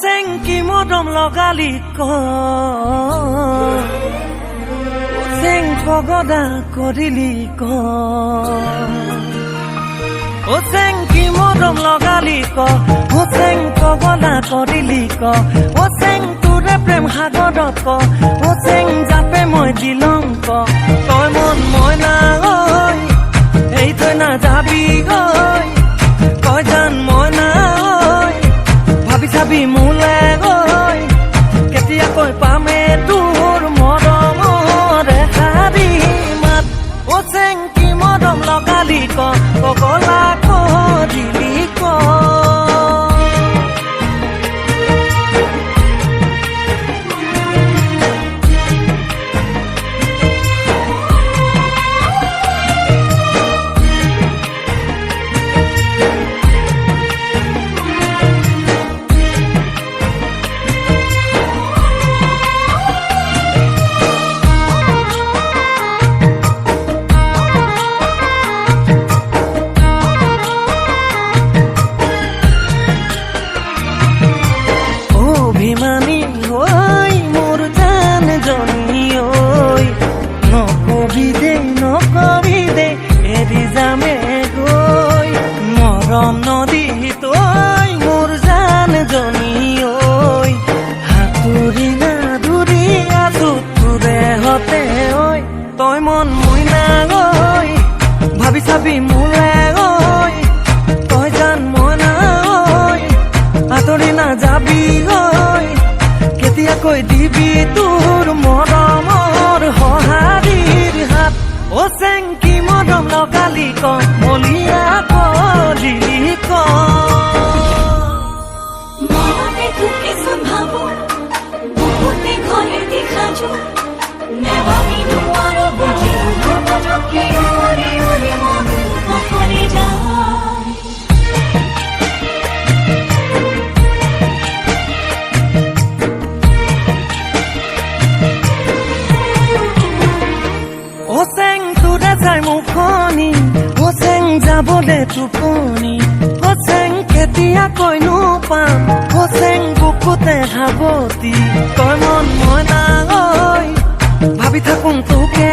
চেংকি মদম লগালি ক চেং পগদা কৰিলি ক চেংকি মদম লগালি ক চেং পগদা কৰিলি ক চেং তোৰে প্ৰেম সাগৰত ক চেং জাপে মই দিলং ক তই মন মই না এই তই না যাবি গৈ তই জান মই না ভাবি চাবি মোলে গৈ কেতিয়াকৈ পামে তোৰ মৰমৰ এষাৰি মাত চেংকি মদম লগালি ক পগলা কৰিলি ক অভিমানী হৈ মোৰ জান জনী ঐ নকবি দে এৰি যামে গৈ মৰম নদী তই মোৰ জান জনী ঐ হাতুৰি না ধুৰি আছো তোৰে হতে ঐ তই মন মই না গৈ ভাবি চাবি মোলে গৈ তই জান মই না গৈ আঁতৰি না যাবি গৈ কেতিয়াকৈ দিবি তোৰ মৰমৰ সঁহাৰিৰ হাত চেংকি মদম লগালি ক মলিয়া কৰিলি ক মনে তোকে ভাবো বুকুতে ঘৰে দেখাছো নেভাবি নোৱাৰো বুঝি পটকে ওৰে ওৰে মন পখৰে যায় চেং তোৰে যাই মুখনি চেং যাবলে টোপনি চেং কেতিয়াকৈনো পাম চেং বুকুতে সাৱতি তই মন মই না ভাবি থাকোঁ তোকে